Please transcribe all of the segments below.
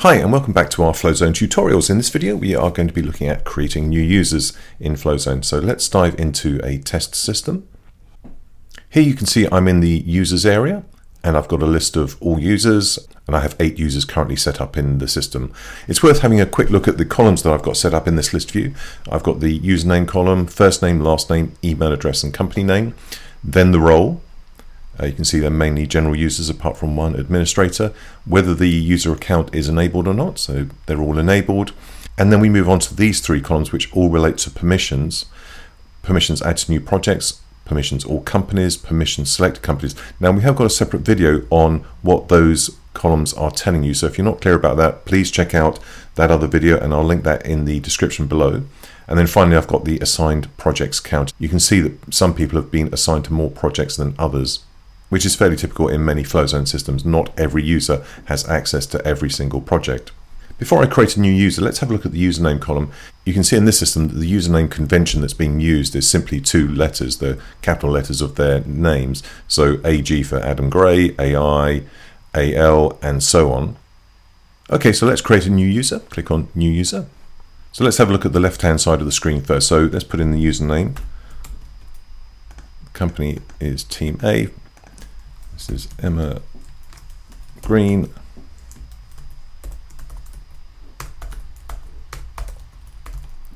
Hi and welcome back to our Flowzone tutorials. In this video we are going to be looking at creating new users in Flowzone. So let's dive into a test system. Here you can see I'm in the users area and I've got a list of all users and I have 8 users currently set up in the system. It's worth having a quick look at the columns that I've got set up in this list view. I've got the username column, first name, last name, email address and company name, then the role. You can see they're mainly general users apart from one administrator, whether the user account is enabled or not, so they're all enabled. And then we move on to these 3 columns which all relate to permissions. Permissions add to new projects, permissions all companies, permissions select companies. Now we have got a separate video on what those columns are telling you, so if you're not clear about that, please check out that other video and I'll link that in the description below. And then finally I've got the assigned projects count. You can see that some people have been assigned to more projects than others, which is fairly typical in many Flowzone systems. Not every user has access to every single project. Before I create a new user, let's have a look at the username column. You can see in this system that the username convention that's being used is simply 2 letters, the capital letters of their names. So AG for Adam Gray, AI, AL, and so on. Okay, so let's create a new user. Click on New User. So let's have a look at the left-hand side of the screen first. So let's put in the username. Company is Team A. This is Emma Green.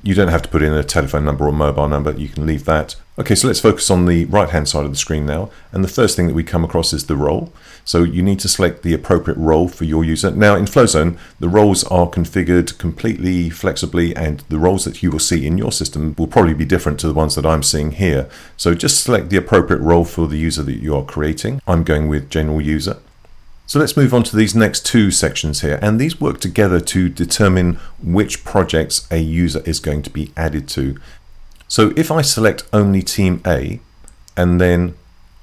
You don't have to put in a telephone number or mobile number, you can leave that. Okay, so let's focus on the right hand side of the screen now. And the first thing that we come across is the role. So you need to select the appropriate role for your user. Now in Flowzone, the roles are configured completely flexibly and the roles that you will see in your system will probably be different to the ones that I'm seeing here. So just select the appropriate role for the user that you are creating. I'm going with general user. So let's move on to these next 2 sections here, and these work together to determine which projects a user is going to be added to. So if I select only Team A and then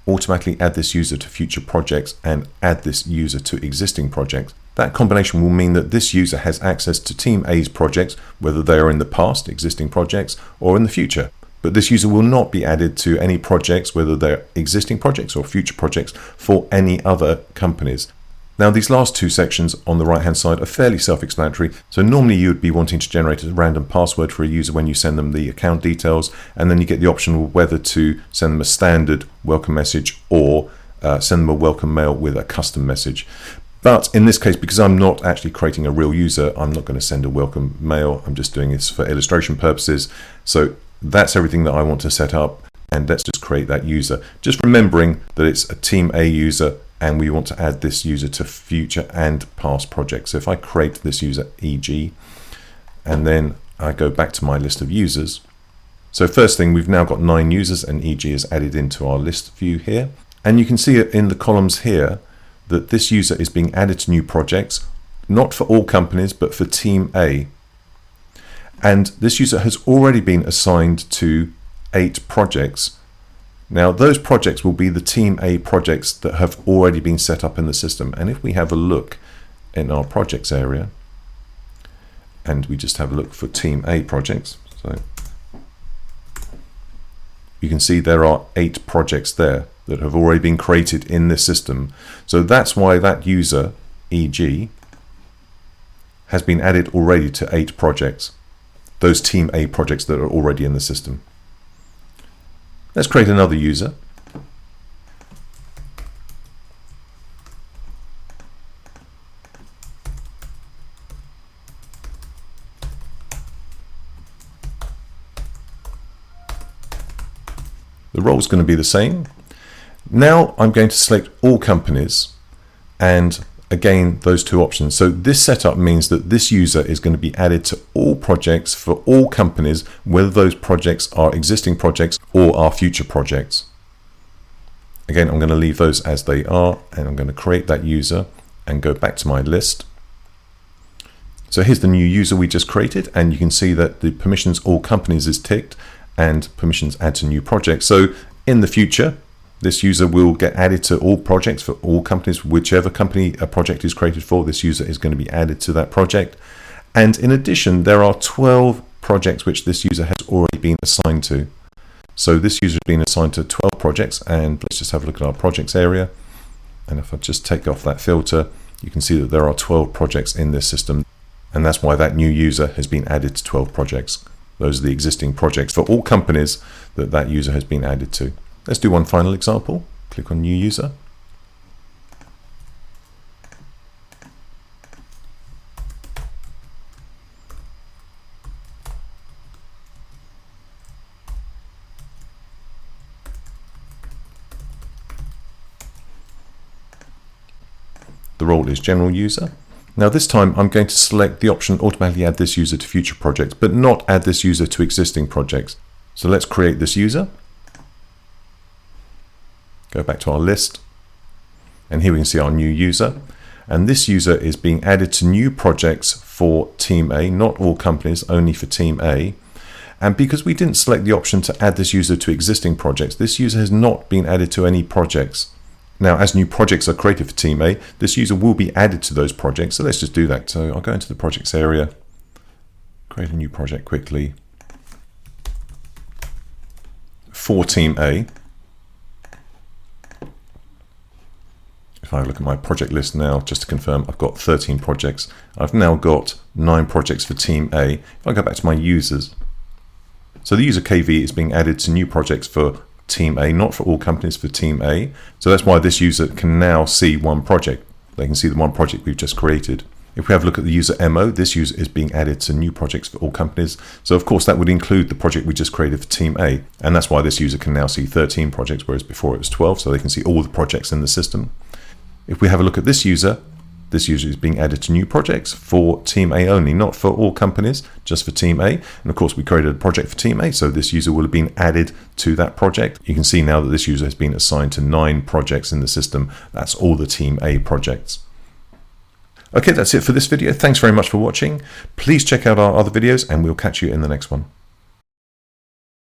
automatically add this user to future projects and add this user to existing projects, that combination will mean that this user has access to Team A's projects, whether they are in the past, existing projects, or in the future. But this user will not be added to any projects, whether they're existing projects or future projects, for any other companies. Now these last 2 sections on the right hand side are fairly self-explanatory. So normally you would be wanting to generate a random password for a user when you send them the account details, and then you get the option of whether to send them a standard welcome message or send them a welcome mail with a custom message. But in this case, because I'm not actually creating a real user, I'm not going to send a welcome mail. I'm just doing this for illustration purposes. So that's everything that I want to set up, and let's just create that user. Just remembering that it's a Team A user and we want to add this user to future and past projects. So if I create this user EG and then I go back to my list of users. So first thing, we've now got 9 users and EG is added into our list view here. And you can see it in the columns here that this user is being added to new projects, not for all companies, but for Team A. And this user has already been assigned to 8 projects. Now those projects will be the Team A projects that have already been set up in the system. And if we have a look in our projects area and we just have a look for Team A projects, so you can see there are 8 projects there that have already been created in this system. So that's why that user EG has been added already to 8 projects, those Team A projects that are already in the system. Let's create another user. The role is going to be the same. Now I'm going to select all companies and again those 2 options. So this setup means that this user is going to be added to all projects for all companies, whether those projects are existing projects or are future projects. Again, I'm going to leave those as they are and I'm going to create that user and go back to my list. So here's the new user we just created, and you can see that the permissions all companies is ticked and permissions add to new projects. So in the future, this user will get added to all projects for all companies. Whichever company a project is created for, this user is going to be added to that project. And in addition, there are 12 projects which this user has already been assigned to. So this user has been assigned to 12 projects, and let's just have a look at our projects area. And if I just take off that filter, you can see that there are 12 projects in this system, and that's why that new user has been added to 12 projects. Those are the existing projects for all companies that that user has been added to. Let's do one final example. Click on New User. The role is General User. Now this time I'm going to select the option automatically add this user to future projects, but not add this user to existing projects. So let's create this user. Go back to our list, and here we can see our new user. And this user is being added to new projects for Team A, not all companies, only for Team A. And because we didn't select the option to add this user to existing projects, this user has not been added to any projects. Now, as new projects are created for Team A, this user will be added to those projects. So let's just do that. So I'll go into the projects area, create a new project quickly for Team A. If I look at my project list now, just to confirm, I've got 13 projects. I've now got 9 projects for Team A. If I go back to my users, so the user KV is being added to new projects for Team A, not for all companies, for Team A. So that's why this user can now see one project. They can see the one project we've just created. If we have a look at the user MO, this user is being added to new projects for all companies. So of course that would include the project we just created for Team A. And that's why this user can now see 13 projects, whereas before it was 12. So they can see all the projects in the system. If we have a look at this user is being added to new projects for Team A only, not for all companies, just for Team A. And of course we created a project for Team A, so this user will have been added to that project. You can see now that this user has been assigned to 9 projects in the system. That's all the Team A projects. Okay, that's it for this video. Thanks very much for watching. Please check out our other videos, and we'll catch you in the next one.